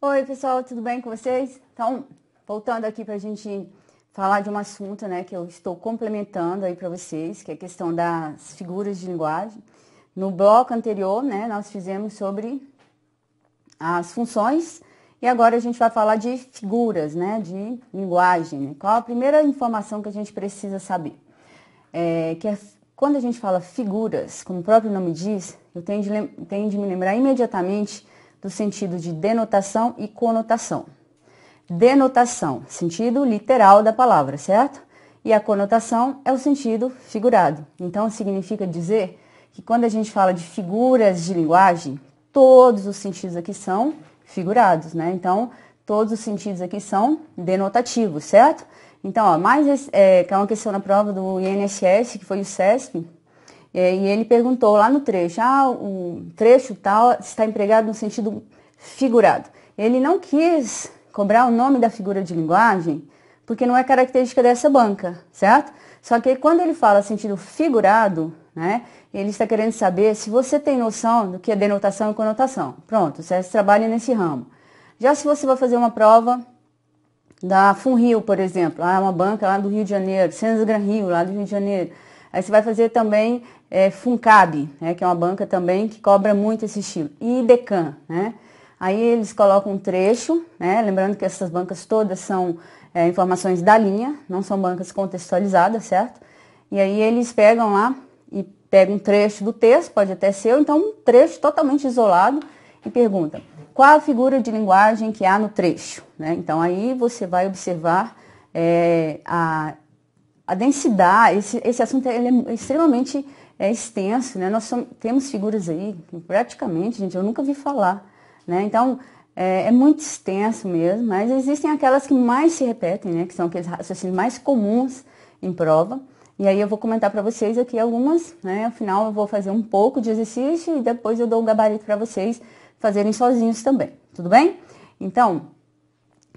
Oi, pessoal, tudo bem com vocês? Então, voltando aqui para a gente falar de um assunto, né, que eu estou complementando aí para vocês, que é a questão das figuras de linguagem. No bloco anterior, né, nós fizemos sobre as funções e agora a gente vai falar de figuras, né, de linguagem, né? Qual a primeira informação que a gente precisa saber? Quando a gente fala figuras, como o próprio nome diz, eu tenho de me lembrar imediatamente do sentido de denotação e conotação. Denotação, sentido literal da palavra, certo? E a conotação é o sentido figurado. Então, significa dizer que quando a gente fala de figuras de linguagem, todos os sentidos aqui são figurados, né? Então, todos os sentidos aqui são denotativos, certo? Então, ó, que é uma questão na prova do INSS, que foi o CESP, e ele perguntou lá no trecho, o trecho tal está empregado no sentido figurado. Ele não quis cobrar o nome da figura de linguagem, porque não é característica dessa banca, certo? Só que quando ele fala sentido figurado, né, ele está querendo saber se você tem noção do que é denotação e conotação. Pronto, você trabalha nesse ramo. Já se você vai fazer uma prova da FunRio, por exemplo, uma banca lá do Rio de Janeiro, Senzas Gran Rio, lá do Rio de Janeiro. Aí você vai fazer também Funcab, né, que é uma banca também que cobra muito esse estilo. E Idecan, né? Aí eles colocam um trecho, né? Lembrando que essas bancas todas são informações da linha, não são bancas contextualizadas, certo? E aí eles pegam lá e pegam um trecho do texto, pode até ser, ou então um trecho totalmente isolado e perguntam qual a figura de linguagem que há no trecho, né? Então aí você vai observar a densidade, esse assunto ele é extremamente extenso, né? Nós temos figuras aí, praticamente, gente, eu nunca vi falar, né? Então, é muito extenso mesmo, mas existem aquelas que mais se repetem, né? Que são aqueles raciocínios mais comuns em prova. E aí eu vou comentar para vocês aqui algumas, né? Afinal, eu vou fazer um pouco de exercício e depois eu dou um gabarito para vocês fazerem sozinhos também, tudo bem? Então,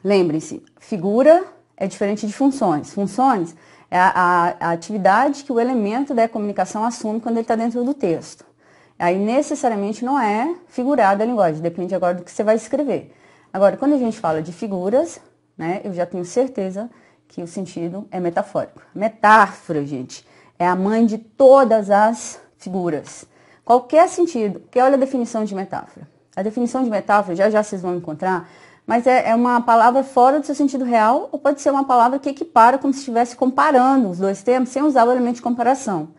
lembrem-se, figura é diferente de funções. Funções é a atividade que o elemento da comunicação assume quando ele está dentro do texto. Aí necessariamente não é figurada a linguagem, depende agora do que você vai escrever. Agora, quando a gente fala de figuras, né, eu já tenho certeza que o sentido é metafórico. Metáfora, gente, é a mãe de todas as figuras. Qualquer sentido, porque olha a definição de metáfora. A definição de metáfora, já vocês vão encontrar, mas é uma palavra fora do seu sentido real, ou pode ser uma palavra que equipara como se estivesse comparando os dois termos, sem usar o elemento de comparação.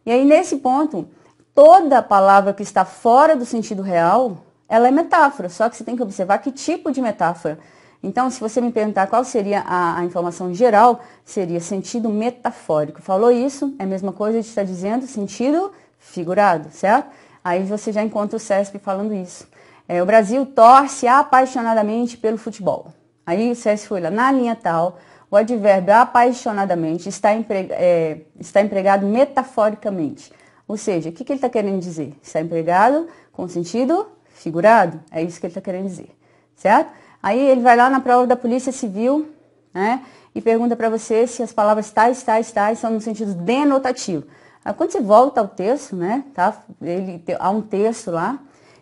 E aí, nesse ponto, toda palavra que está fora do sentido real, ela é metáfora, só que você tem que observar que tipo de metáfora. Então, se você me perguntar qual seria a informação geral, seria sentido metafórico. Falou isso, é a mesma coisa de estar dizendo sentido figurado, certo? Aí você já encontra o CESP falando isso. O Brasil torce apaixonadamente pelo futebol. Aí o CESP foi lá, na linha tal, o advérbio apaixonadamente está empregado metaforicamente. Ou seja, o que ele está querendo dizer? Está empregado com sentido figurado. É isso que ele está querendo dizer, certo? Aí ele vai lá na prova da Polícia Civil, né, e pergunta para você se as palavras tais são no sentido denotativo. Aí, quando você volta ao texto, né, tá? Há um texto lá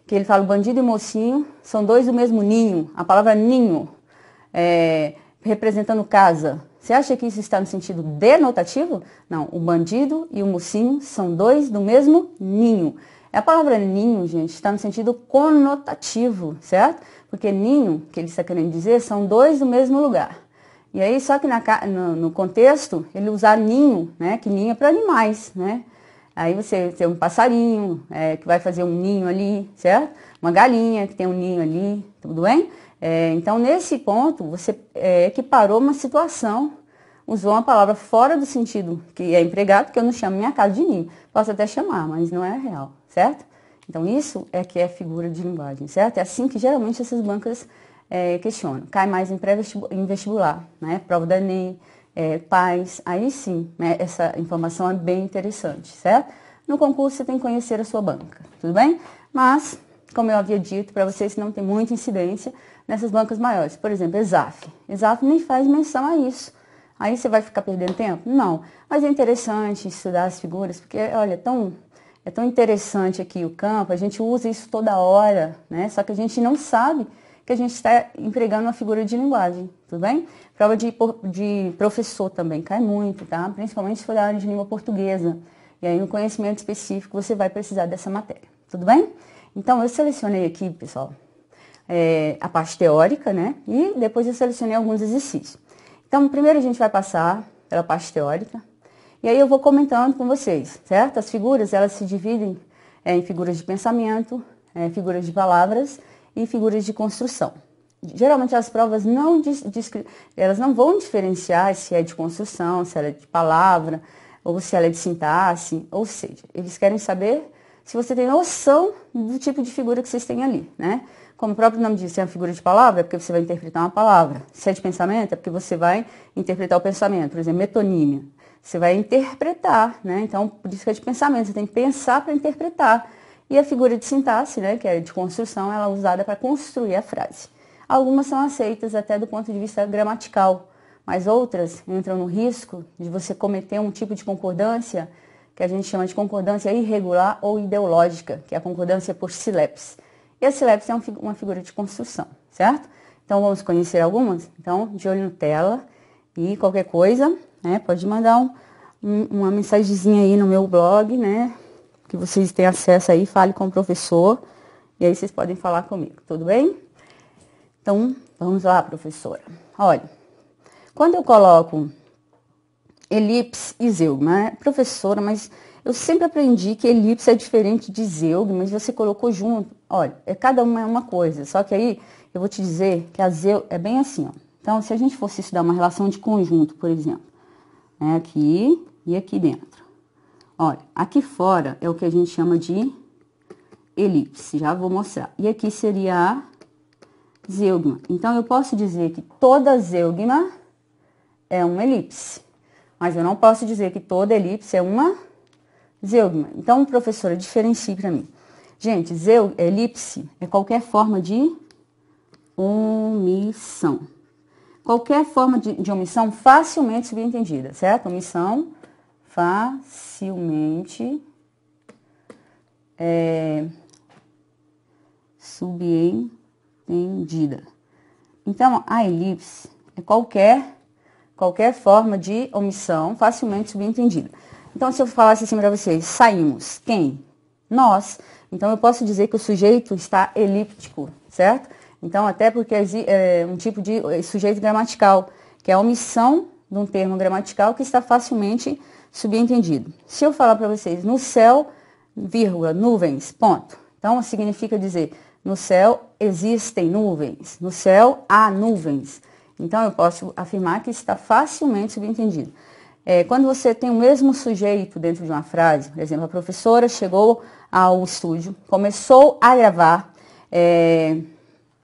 que ele fala: o bandido e o mocinho são dois do mesmo ninho. A palavra ninho, representando casa. Você acha que isso está no sentido denotativo? Não, o bandido e o mocinho são dois do mesmo ninho. A palavra ninho, gente, está no sentido conotativo, certo? Porque ninho, que ele está querendo dizer, são dois do mesmo lugar. E aí, só que no contexto, ele usa ninho, né? Que ninho é para animais, né? Aí você tem um passarinho, que vai fazer um ninho ali, certo? Uma galinha que tem um ninho ali, tudo bem? Então, nesse ponto, você equiparou uma situação, usou uma palavra fora do sentido que é empregado, que eu não chamo minha casa de ninho. Posso até chamar, mas não é real, certo? Então, isso é que é figura de linguagem, certo? É assim que geralmente essas bancas questionam. Cai mais em vestibular, né? Prova da Enem, pais, aí sim, né? Essa informação é bem interessante, certo? No concurso você tem que conhecer a sua banca, tudo bem? Mas, como eu havia dito para vocês, não tem muita incidência nessas bancas maiores. Por exemplo, ESAF. ESAF nem faz menção a isso. Aí você vai ficar perdendo tempo? Não. Mas é interessante estudar as figuras, porque, olha, é tão interessante aqui o campo, a gente usa isso toda hora, né? Só que a gente não sabe que a gente está empregando uma figura de linguagem, tudo bem? Prova de professor também cai muito, tá? Principalmente se for da área de língua portuguesa. E aí, no conhecimento específico, você vai precisar dessa matéria, tudo bem? Então, eu selecionei aqui, pessoal, a parte teórica, né? E depois eu selecionei alguns exercícios. Então, primeiro a gente vai passar pela parte teórica. E aí eu vou comentando com vocês, certo? As figuras, elas se dividem em figuras de pensamento, figuras de palavras e figuras de construção. Geralmente as provas elas não vão diferenciar se é de construção, se ela é de palavra, ou se ela é de sintaxe, ou seja, eles querem saber se você tem noção do tipo de figura que vocês têm ali, né? Como o próprio nome diz, se é uma figura de palavra, é porque você vai interpretar uma palavra. Se é de pensamento, é porque você vai interpretar o pensamento. Por exemplo, metonímia. Você vai interpretar, né? Então, por isso que é de pensamento, você tem que pensar para interpretar. E a figura de sintaxe, né, que é de construção, ela é usada para construir a frase. Algumas são aceitas até do ponto de vista gramatical, mas outras entram no risco de você cometer um tipo de concordância que a gente chama de concordância irregular ou ideológica, que é a concordância por sílabes. E a sílabes é uma figura de construção, certo? Então, vamos conhecer algumas? Então, de olho no tela e qualquer coisa, né, pode mandar uma mensagenzinha aí no meu blog, né, que vocês têm acesso aí, fale com o professor, e aí vocês podem falar comigo, tudo bem? Então, vamos lá, professora. Olha, quando eu coloco elipse e zeugma, né? Professora, mas eu sempre aprendi que elipse é diferente de zeugma, mas você colocou junto. Olha, cada uma é uma coisa, só que aí eu vou te dizer que a zeugma é bem assim, ó. Então, se a gente fosse estudar uma relação de conjunto, por exemplo, né, aqui e aqui dentro. Olha, aqui fora é o que a gente chama de elipse, já vou mostrar. E aqui seria a zeugma. Então, eu posso dizer que toda zeugma é uma elipse, mas eu não posso dizer que toda elipse é uma zeugma. Então, professora, diferencie para mim. Gente, elipse é qualquer forma de omissão. Qualquer forma de omissão facilmente subentendida, certo? Omissão facilmente subentendida. Então, a elipse é qualquer forma de omissão facilmente subentendida. Então, se eu falasse assim para vocês, saímos, quem? Nós. Então, eu posso dizer que o sujeito está elíptico, certo? Então, até porque é um tipo de sujeito gramatical, que é a omissão de um termo gramatical que está facilmente subentendido. Se eu falar para vocês, no céu, vírgula, nuvens, ponto. Então, significa dizer, no céu existem nuvens, no céu há nuvens. Então, eu posso afirmar que está facilmente subentendido. Quando você tem o mesmo sujeito dentro de uma frase, por exemplo, a professora chegou ao estúdio, começou a gravar,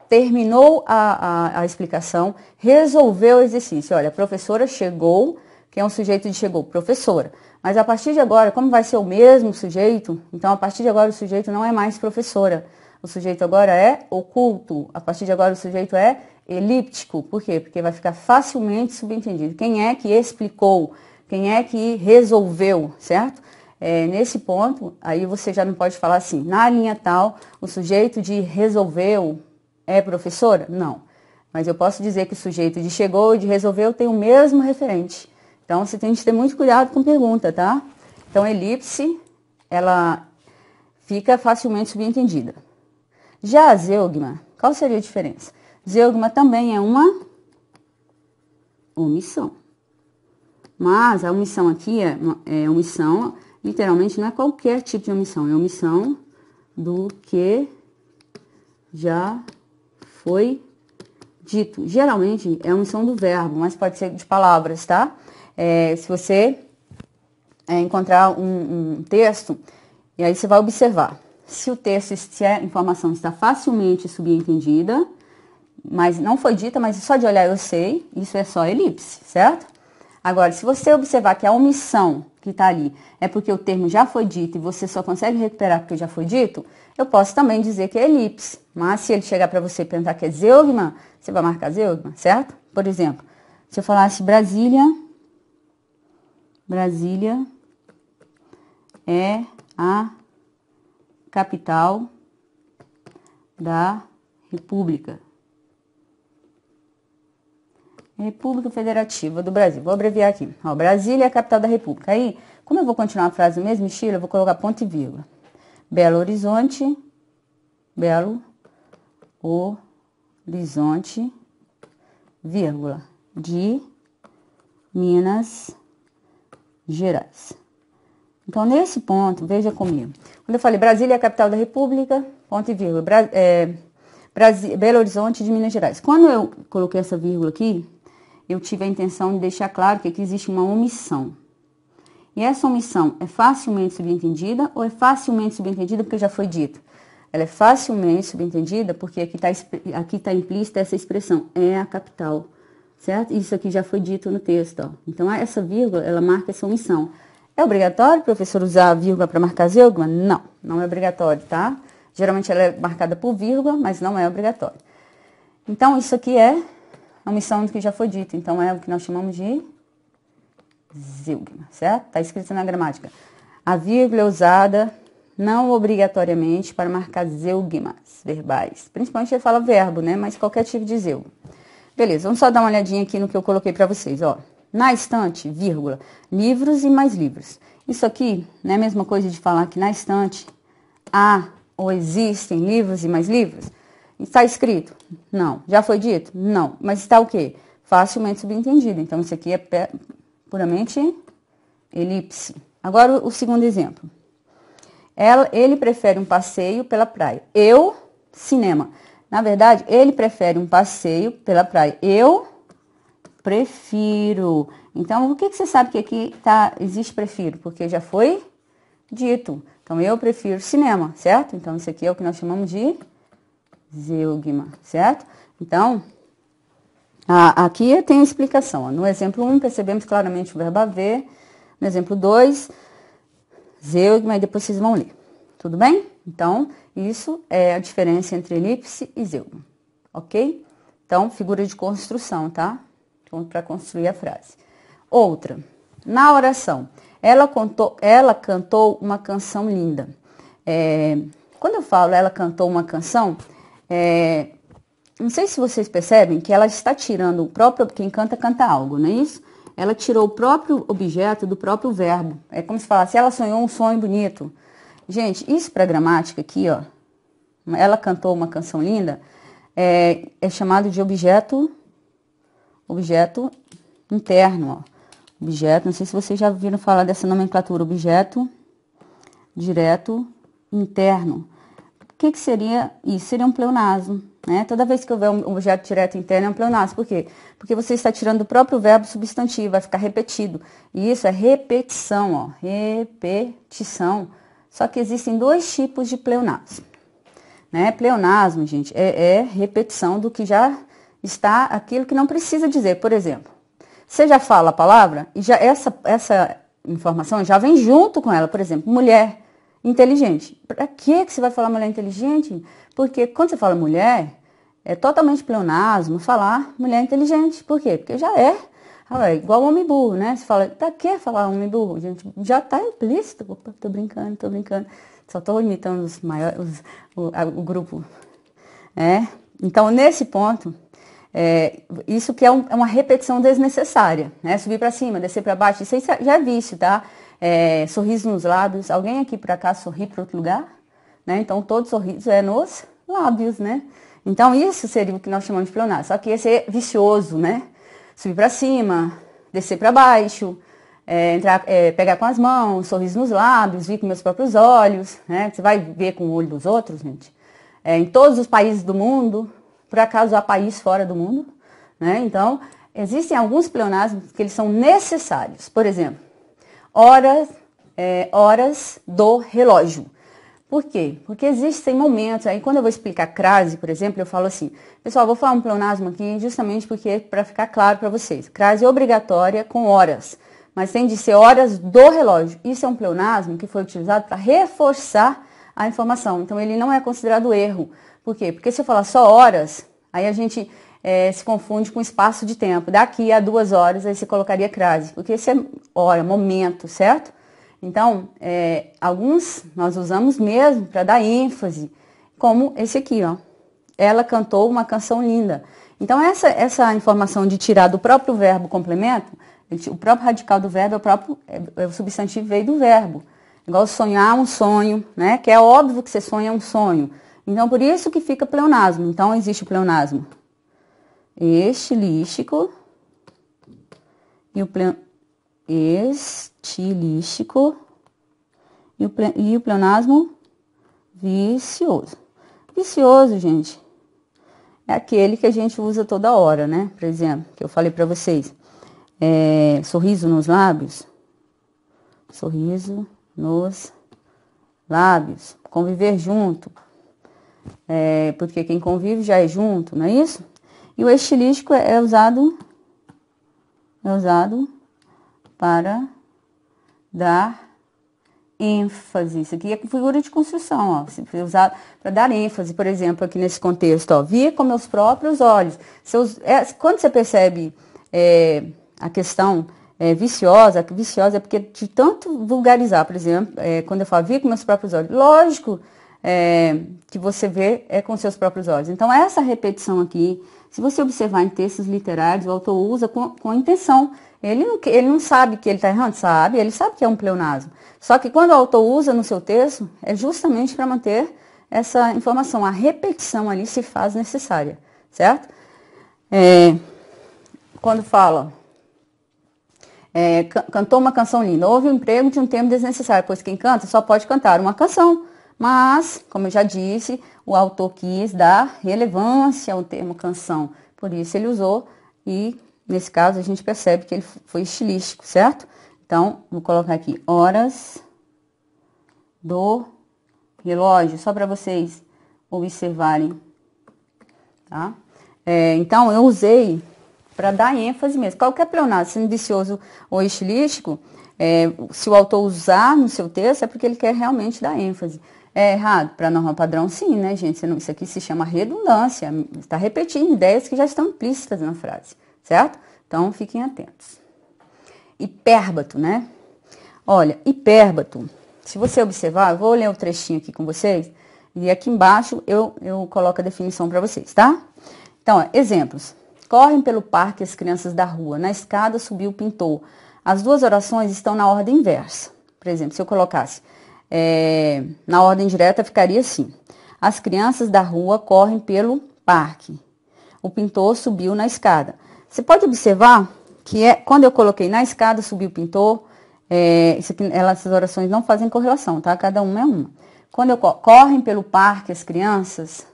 terminou a explicação, resolveu o exercício. Olha, a professora chegou, que é um sujeito de chegou, professora. Mas a partir de agora, como vai ser o mesmo sujeito, então a partir de agora o sujeito não é mais professora. O sujeito agora é oculto. A partir de agora o sujeito é elíptico. Por quê? Porque vai ficar facilmente subentendido. Quem é que explicou? Quem é que resolveu, certo? Nesse ponto, aí você já não pode falar assim, na linha tal, o sujeito de resolveu é professora? Não. Mas eu posso dizer que o sujeito de chegou e de resolveu tem o mesmo referente. Então, você tem que ter muito cuidado com pergunta, tá? Então, elipse, ela fica facilmente subentendida. Já a zeugma, qual seria a diferença? Zeugma também é uma omissão. Mas a omissão aqui é omissão, literalmente não é qualquer tipo de omissão, é omissão do que já foi dito. Geralmente é omissão do verbo, mas pode ser de palavras, tá? Se você encontrar um texto, e aí você vai observar. Se o texto, se a informação está facilmente subentendida, mas não foi dita, mas só de olhar eu sei, isso é só elipse, certo? Agora, se você observar que a omissão que está ali é porque o termo já foi dito e você só consegue recuperar porque já foi dito, eu posso também dizer que é elipse. Mas se ele chegar para você e perguntar que é zeugma, você vai marcar zeugma, certo? Por exemplo, se eu falasse Brasília é a capital da República. República Federativa do Brasil. Vou abreviar aqui. Ó, Brasília é a capital da República. Aí, como eu vou continuar a frase no mesmo estilo, eu vou colocar ponto e vírgula. Belo Horizonte, vírgula, de Minas Gerais. Então, nesse ponto, veja comigo. Quando eu falei Brasília é a capital da República, ponto e vírgula, Belo Horizonte de Minas Gerais. Quando eu coloquei essa vírgula aqui, eu tive a intenção de deixar claro que aqui existe uma omissão. E essa omissão é facilmente subentendida ou é facilmente subentendida porque já foi dito? Ela é facilmente subentendida porque aqui tá implícita essa expressão, é a capital, certo? Isso aqui já foi dito no texto, ó. Então, essa vírgula, ela marca essa omissão. É obrigatório, professor, usar a vírgula para marcar zeugma? Não, não é obrigatório, tá? Geralmente ela é marcada por vírgula, mas não é obrigatório. Então, isso aqui é a omissão do que já foi dito. Então, é o que nós chamamos de zeugma, certo? Está escrito na gramática. A vírgula é usada não obrigatoriamente para marcar zeugmas verbais. Principalmente ele fala verbo, né? Mas qualquer tipo de zeugma. Beleza, vamos só dar uma olhadinha aqui no que eu coloquei para vocês, ó. Na estante, vírgula, livros e mais livros. Isso aqui não é a mesma coisa de falar que na estante há ou existem livros e mais livros? Está escrito? Não. Já foi dito? Não. Mas está o quê? Facilmente subentendido. Então, isso aqui é puramente elipse. Agora, o segundo exemplo. Ele prefere um passeio pela praia. Eu, cinema. Na verdade, ele prefere um passeio pela praia. Eu prefiro. Então, o que você sabe que aqui existe prefiro? Porque já foi dito. Então, eu prefiro cinema, certo? Então, isso aqui é o que nós chamamos de zeugma, certo? Então, aqui tem a explicação. Ó. No exemplo 1, percebemos claramente o verbo haver. No exemplo 2, zeugma, e depois vocês vão ler. Tudo bem? Então, isso é a diferença entre elipse e zeugma, ok? Então, figura de construção, tá? Para construir a frase. Outra, na oração, ela cantou uma canção linda. Quando eu falo ela cantou uma canção, não sei se vocês percebem que ela está tirando o próprio, quem canta, canta algo, não é isso? Ela tirou o próprio objeto do próprio verbo. É como se falasse, ela sonhou um sonho bonito. Gente, isso para gramática aqui, ó, ela cantou uma canção linda, é chamado de objeto interno, ó. Objeto, não sei se vocês já ouviram falar dessa nomenclatura, objeto direto interno. O que seria isso? Seria um pleonasmo, né? Toda vez que houver um objeto direto interno é um pleonasmo. Por quê? Porque você está tirando do próprio verbo substantivo, vai ficar repetido. E isso é repetição, ó. Repetição. Só que existem dois tipos de pleonasmo, né? Pleonasmo, gente, é repetição do que já está aquilo que não precisa dizer. Por exemplo, você já fala a palavra e já essa informação já vem junto com ela. Por exemplo, mulher inteligente. Para que você vai falar mulher inteligente? Porque quando você fala mulher, é totalmente pleonasmo falar mulher inteligente. Por quê? Porque já é igual homem burro, né? Você fala, pra que falar homem burro? Gente, já tá implícito. Opa, tô brincando. Só tô imitando os maiores, o grupo. Então, nesse ponto, isso que é uma repetição desnecessária, né? Subir para cima, descer para baixo, isso aí já é vício, tá? Sorriso nos lábios. Alguém aqui por acaso sorri para outro lugar? Né? Então, todo sorriso é nos lábios, né? Então, isso seria o que nós chamamos de pleonasmo. Só que esse é vicioso, né? Subir para cima, descer para baixo, pegar com as mãos, sorriso nos lábios, vir com meus próprios olhos, né? Você vai ver com o olho dos outros, gente. Em todos os países do mundo, por acaso há país fora do mundo, né? Então, existem alguns pleonasmos que eles são necessários. Por exemplo, horas do relógio. Por quê? Porque existem momentos, aí quando eu vou explicar crase, por exemplo, eu falo assim, pessoal, vou falar um pleonasmo aqui justamente porque para ficar claro para vocês. Crase é obrigatória com horas, mas tem de ser horas do relógio. Isso é um pleonasmo que foi utilizado para reforçar a informação. Então, ele não é considerado erro. Por quê? Porque se eu falar só horas, aí a gente se confunde com espaço de tempo. Daqui a 2 horas, aí você colocaria crase, porque esse é hora, momento, certo? Então, alguns nós usamos mesmo para dar ênfase, como esse aqui, ó. Ela cantou uma canção linda. Então, essa informação de tirar do próprio verbo complemento, o próprio radical do verbo é o substantivo veio do verbo. Igual sonhar um sonho, né? Que é óbvio que você sonha um sonho. Então, por isso que fica pleonasmo. Então, existe o pleonasmo estilístico e o estilístico e o pleonasmo vicioso. Vicioso, gente, é aquele que a gente usa toda hora, né? Por exemplo, que eu falei para vocês. Sorriso nos lábios. Sorriso nos lábios. Conviver junto. Porque quem convive já é junto, não é isso? E o estilístico é usado para dar ênfase. Isso aqui é figura de construção, ó. Foi usado para dar ênfase, por exemplo, aqui nesse contexto, ó. Vi com meus próprios olhos. Quando você percebe a questão viciosa é porque de tanto vulgarizar, por exemplo, quando eu falo vi com meus próprios olhos, lógico que você vê com seus próprios olhos. Então, essa repetição aqui, se você observar em textos literários, o autor usa com intenção. Ele não sabe que ele está errando, sabe? Ele sabe que é um pleonasmo. Só que quando o autor usa no seu texto, é justamente para manter essa informação. A repetição ali se faz necessária, certo? Quando fala, cantou uma canção linda, houve o emprego de um termo desnecessário, pois quem canta só pode cantar uma canção. Mas, como eu já disse, o autor quis dar relevância ao termo canção. Por isso ele usou e, nesse caso, a gente percebe que ele foi estilístico, certo? Então, vou colocar aqui horas do relógio, só para vocês observarem, tá? Então, eu usei para dar ênfase mesmo. Qualquer pleonasmo, sendo vicioso ou estilístico, se o autor usar no seu texto, é porque ele quer realmente dar ênfase. É errado? Para norma padrão, sim, né, gente? Isso aqui se chama redundância. Está repetindo ideias que já estão implícitas na frase, certo? Então, fiquem atentos. Hipérbato, né? Olha, hipérbato, se você observar, eu vou ler o trechinho aqui com vocês, e aqui embaixo eu coloco a definição para vocês, tá? Então, exemplos. Correm pelo parque as crianças da rua, na escada subiu o pintor. As duas orações estão na ordem inversa. Por exemplo, se eu colocasse na ordem direta, ficaria assim. As crianças da rua correm pelo parque. O pintor subiu na escada. Você pode observar que quando eu coloquei na escada, subiu o pintor, essas orações não fazem correlação, tá? Cada uma é uma. Quando eu correm pelo parque as crianças,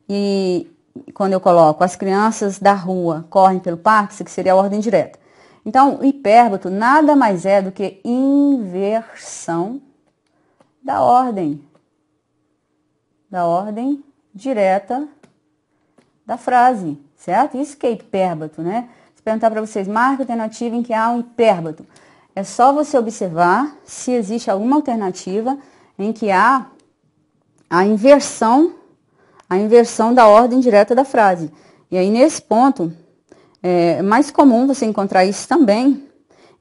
e quando eu coloco as crianças da rua correm pelo parque, isso aqui seria a ordem direta. Então, o hipérbato nada mais é do que inversão da ordem direta da frase, certo? Isso que é hipérbato, né? Se perguntar para vocês, marca alternativa em que há um hipérbato. É só você observar se existe alguma alternativa em que há a inversão da ordem direta da frase. E aí, nesse ponto, é mais comum você encontrar isso também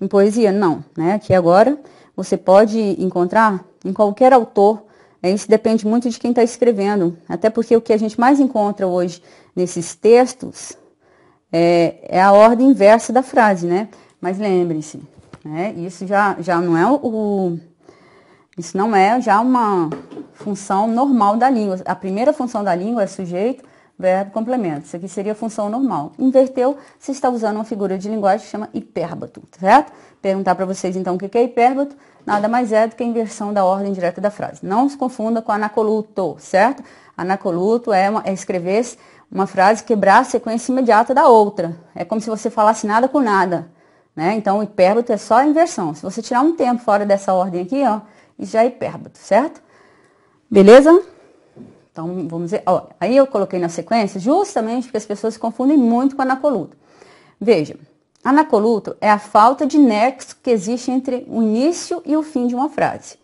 em poesia? Não, né? Aqui agora você pode encontrar em qualquer autor. Isso depende muito de quem está escrevendo. Até porque o que a gente mais encontra hoje nesses textos é a ordem inversa da frase, né? Mas lembre-se, né? Isso já não é isso não é já uma função normal da língua. A primeira função da língua é sujeito, verbo, complemento. Isso aqui seria a função normal. Inverteu, você está usando uma figura de linguagem que chama hipérbato, certo? Perguntar para vocês então o que é hipérbato, nada mais é do que a inversão da ordem direta da frase. Não se confunda com anacoluto, certo? Anacoluto é escrever uma frase quebrar a sequência imediata da outra. É como se você falasse nada com nada, né? Então, o hipérbato é só a inversão. Se você tirar um tempo fora dessa ordem aqui, ó, isso já é hipérbato, certo? Beleza? Então, vamos ver. Ó, aí eu coloquei na sequência justamente porque as pessoas se confundem muito com anacoluto. Veja, anacoluto é a falta de nexo que existe entre o início e o fim de uma frase.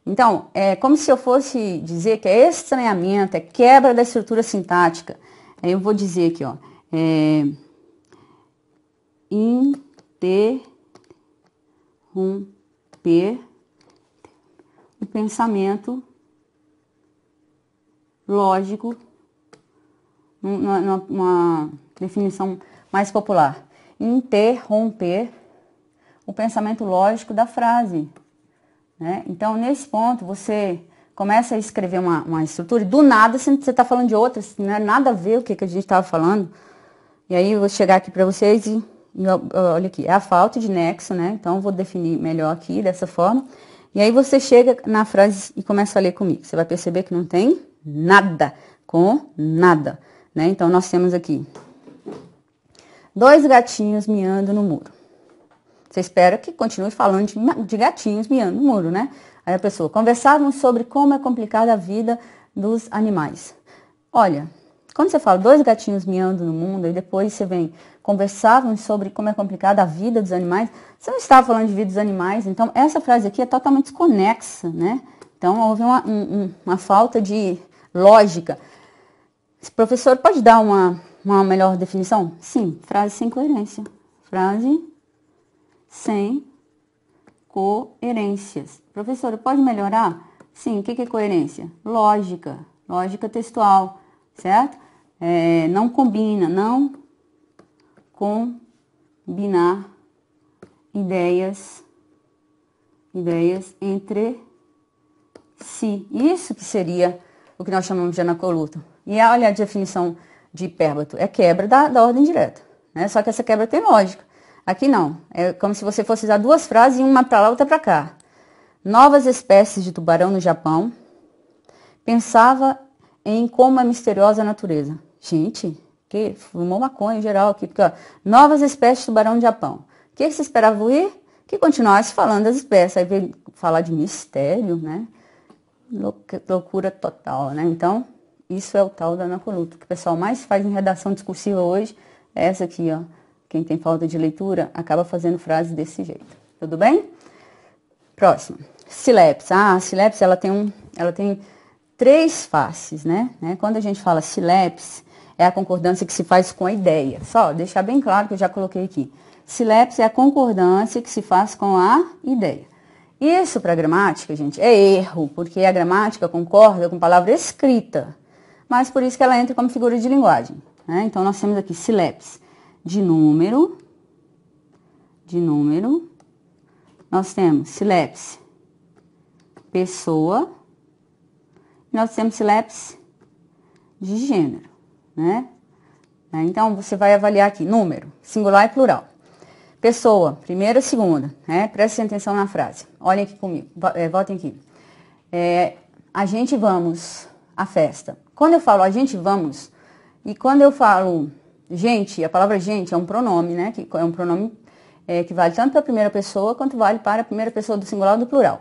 Então, é como se eu fosse dizer que é estranhamento, é quebra da estrutura sintática. Aí eu vou dizer aqui, ó, interromper o pensamento lógico numa definição mais popular. Interromper o pensamento lógico da frase, né? Então, nesse ponto, você começa a escrever uma estrutura e do nada você está falando de outras, não é nada a ver o que a gente estava falando. E aí eu vou chegar aqui para vocês e olha aqui, é a falta de nexo, né? Então, eu vou definir melhor aqui, dessa forma. E aí você chega na frase e começa a ler comigo. Você vai perceber que não tem nada com nada, né? Então, nós temos aqui 2 gatinhos miando no muro. Você espera que continue falando de gatinhos miando no muro, né? Aí a pessoa, conversávamos sobre como é complicada a vida dos animais. Olha, quando você fala 2 gatinhos miando no mundo, e depois você vem, conversávamos sobre como é complicada a vida dos animais, você não estava falando de vida dos animais, então essa frase aqui é totalmente desconexa, né? Então houve uma falta de lógica. Esse professor pode dar uma melhor definição? Sim, frase sem coerência. Frase sem coerências. Professora, pode melhorar? Sim, o que é coerência? Lógica, lógica textual, certo? Não combina, não combinar ideias entre si. Isso que seria o que nós chamamos de anacoluto. E olha a definição de hipérbato, é quebra da ordem direta, né? Só que essa quebra tem lógica. Aqui não, é como se você fosse usar 2 frases, uma para lá, outra para cá. Novas espécies de tubarão no Japão. Pensava em como é misteriosa a natureza. Gente, que fumou maconha em geral aqui, porque ó, novas espécies de tubarão no Japão. O que você esperava ouvir? Que continuasse falando das espécies. Aí veio falar de mistério, né? Loucura total, né? Então, isso é o tal da anacoluto. O que o pessoal mais faz em redação discursiva hoje é essa aqui, ó. Quem tem falta de leitura acaba fazendo frases desse jeito. Tudo bem? Próximo. Silepse. A silepse ela tem 3 faces, né? Quando a gente fala silepse, é a concordância que se faz com a ideia. Só deixar bem claro que eu já coloquei aqui. Silepse é a concordância que se faz com a ideia. Isso para a gramática, gente, é erro, porque a gramática concorda com palavra escrita. Mas por isso que ela entra como figura de linguagem, né? Então nós temos aqui silepse. De número, nós temos silepse pessoa, nós temos silepse de gênero, né? Então, você vai avaliar aqui, número, singular e plural. Pessoa, primeira, segunda, né? Prestem atenção na frase. Olhem aqui comigo, voltem aqui. A gente vamos à festa. Quando eu falo a gente vamos, e quando eu falo gente, a palavra gente é um pronome, né? Que é um pronome que vale tanto para a primeira pessoa quanto vale para a primeira pessoa do singular ou do plural.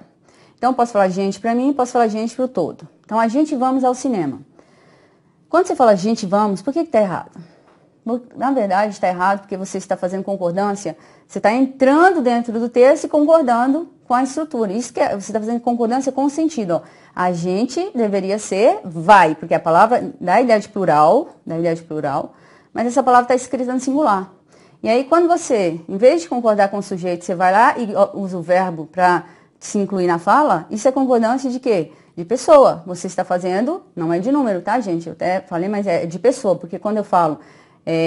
Então, eu posso falar gente para mim, posso falar gente para o todo. Então, a gente vamos ao cinema. Quando você fala gente vamos, por que está errado? Na verdade, está errado porque você está fazendo concordância, você está entrando dentro do texto e concordando com a estrutura. Isso que você está fazendo concordância com o sentido. Ó. A gente deveria ser vai, porque a palavra dá a ideia de plural, mas essa palavra está escrita no singular. E aí, quando você, em vez de concordar com o sujeito, você vai lá e usa o verbo para se incluir na fala, isso é concordância de quê? De pessoa. Você está fazendo, não é de número, tá, gente? Eu até falei, mas é de pessoa, porque quando eu falo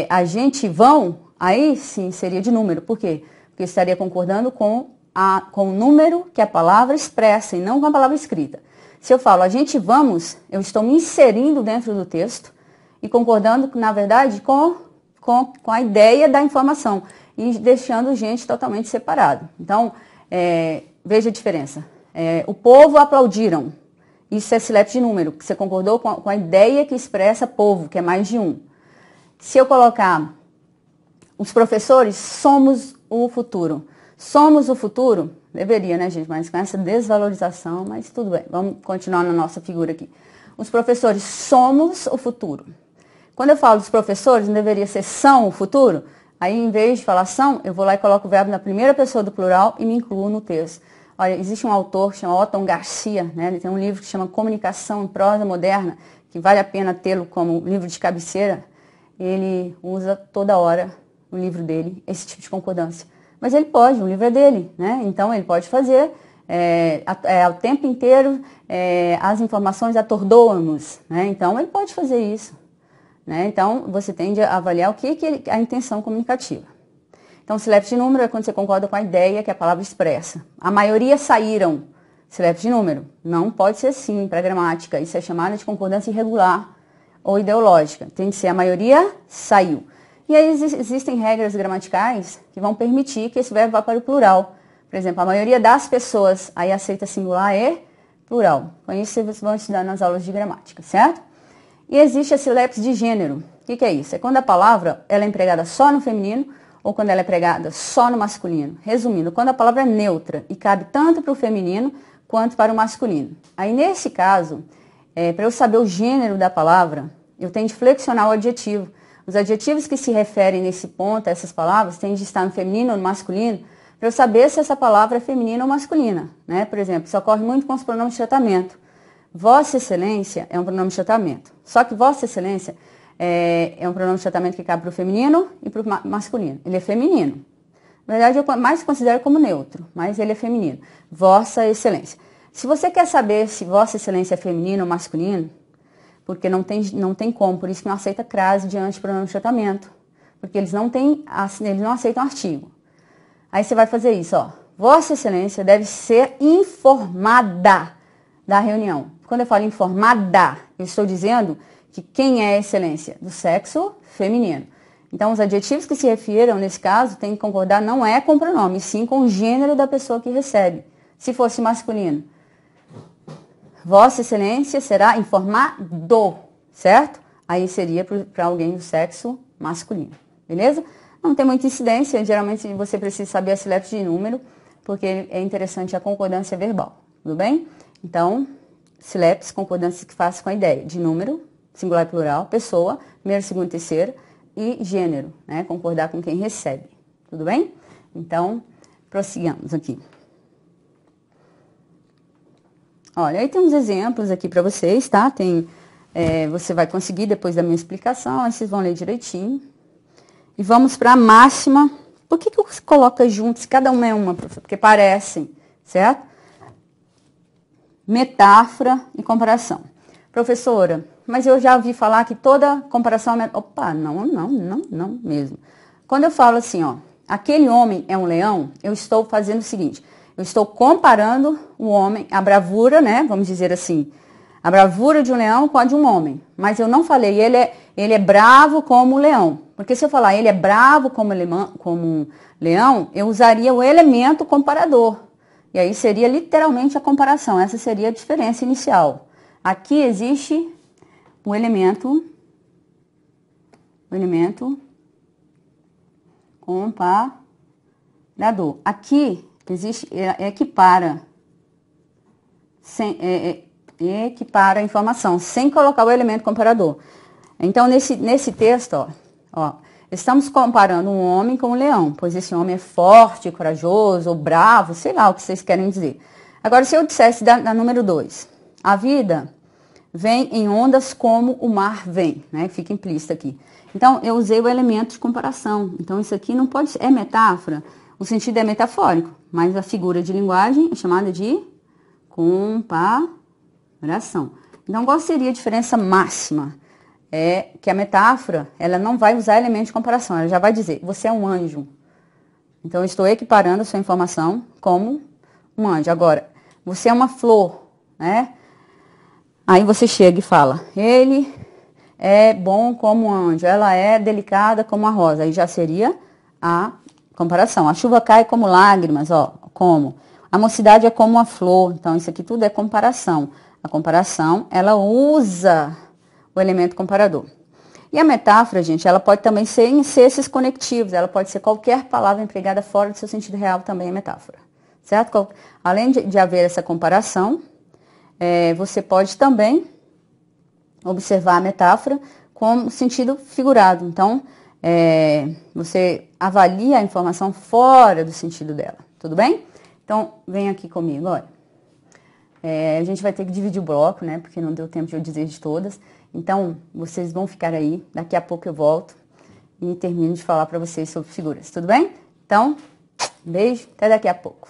a gente vão, aí sim seria de número. Por quê? Porque eu estaria concordando com o número que a palavra expressa e não com a palavra escrita. Se eu falo a gente vamos, eu estou me inserindo dentro do texto e concordando, na verdade, com a ideia da informação e deixando gente totalmente separado. Então, veja a diferença. O povo aplaudiram. Isso é silepse de número, que você concordou com a ideia que expressa povo, que é mais de um. Se eu colocar os professores, somos o futuro. Somos o futuro, deveria, né, gente? Mas com essa desvalorização, mas tudo bem. Vamos continuar na nossa figura aqui. Os professores, somos o futuro. Quando eu falo dos professores, não deveria ser são o futuro? Aí, em vez de falar são, eu vou lá e coloco o verbo na primeira pessoa do plural e me incluo no texto. Olha, existe um autor que chama Otton Garcia, né? Ele tem um livro que chama Comunicação em Prosa Moderna, que vale a pena tê-lo como livro de cabeceira. Ele usa toda hora no livro dele esse tipo de concordância. Mas ele pode, o livro é dele, né? Então ele pode fazer o tempo inteiro as informações atordoam-nos, né? Então ele pode fazer isso. né? Então, você tende a avaliar o que é a intenção comunicativa. Então, CILEP de número é quando você concorda com a ideia que a palavra expressa. A maioria saíram. CILEP de número. Não pode ser assim para a gramática. Isso é chamado de concordância irregular ou ideológica. Tem que ser a maioria saiu. E aí existem regras gramaticais que vão permitir que esse verbo vá para o plural. Por exemplo, a maioria das pessoas, aí aceita singular e plural. Com isso vocês vão estudar nas aulas de gramática, certo? E existe a CILEPs de gênero. O que é isso? É quando a palavra ela é empregada só no feminino ou quando ela é empregada só no masculino. Resumindo, quando a palavra é neutra e cabe tanto para o feminino quanto para o masculino. Aí, nesse caso, para eu saber o gênero da palavra, eu tenho de flexionar o adjetivo. Os adjetivos que se referem nesse ponto a essas palavras têm de estar no feminino ou no masculino, para eu saber se essa palavra é feminina ou masculina, né? Por exemplo, isso ocorre muito com os pronomes de tratamento. Vossa Excelência é um pronome de tratamento. Só que Vossa Excelência é um pronome de tratamento que cabe para o feminino e para o masculino. Ele é feminino. Na verdade, eu mais considero como neutro, mas ele é feminino. Vossa Excelência. Se você quer saber se Vossa Excelência é feminino ou masculino, porque não tem como, por isso que não aceita crase diante de pronome de tratamento, porque eles não aceitam artigo. Aí você vai fazer isso, ó. Vossa Excelência deve ser informada da reunião. Quando eu falo informada, eu estou dizendo que quem é a excelência? Do sexo feminino. Então, os adjetivos que se refiram, nesse caso, tem que concordar não é com o pronome, sim com o gênero da pessoa que recebe. Se fosse masculino, Vossa Excelência será informado, certo? Aí seria para alguém do sexo masculino, beleza? Não tem muita incidência, geralmente você precisa saber a CILEP de número, porque é interessante a concordância verbal, tudo bem? Então, CILEPs, concordância que faz com a ideia de número, singular e plural, pessoa, primeiro, segundo, terceiro, e gênero, né? Concordar com quem recebe, tudo bem? Então, prossigamos aqui. Olha, aí tem uns exemplos aqui para vocês, tá? Você vai conseguir depois da minha explicação, aí vocês vão ler direitinho. E vamos para a máxima. Por que você coloca juntos? Cada uma é uma, professor? Porque parecem, certo? Metáfora e comparação. Professora, mas eu já ouvi falar que toda comparação é... Opa, não mesmo. Quando eu falo assim, ó, aquele homem é um leão, eu estou fazendo o seguinte... Eu estou comparando o homem, a bravura, né? Vamos dizer assim, a bravura de um leão com a de um homem. Mas eu não falei, ele é bravo como o leão. Porque se eu falar ele é bravo como um leão, eu usaria o elemento comparador. E aí seria literalmente a comparação. Essa seria a diferença inicial. Aqui existe o elemento comparador. Aqui existe, equipara a informação, sem colocar o elemento comparador. Então, nesse texto, ó, estamos comparando um homem com um leão, pois esse homem é forte, corajoso, ou bravo, sei lá o que vocês querem dizer. Agora, se eu dissesse da número 2, a vida vem em ondas como o mar vem, né? Fica implícito aqui. Então, eu usei o elemento de comparação. Então, isso aqui não pode ser, é metáfora, o sentido é metafórico, mas a figura de linguagem é chamada de comparação. Então, qual seria a diferença máxima? É que a metáfora, ela não vai usar elemento de comparação, ela já vai dizer, você é um anjo. Então, eu estou equiparando a sua informação como um anjo. Agora, você é uma flor, né? Aí você chega e fala, ele é bom como um anjo, ela é delicada como a rosa. Aí já seria a comparação. A chuva cai como lágrimas, ó, como. A mocidade é como uma flor. Então, isso aqui tudo é comparação. A comparação, ela usa o elemento comparador. E a metáfora, gente, ela pode também ser esses conectivos. Ela pode ser qualquer palavra empregada fora do seu sentido real, também é metáfora. Certo? Além de haver essa comparação, você pode também observar a metáfora como sentido figurado. Então, você avalia a informação fora do sentido dela, tudo bem? Então, vem aqui comigo, olha. A gente vai ter que dividir o bloco, né, porque não deu tempo de eu dizer de todas. Então, vocês vão ficar aí, daqui a pouco eu volto e termino de falar para vocês sobre figuras, tudo bem? Então, beijo, até daqui a pouco.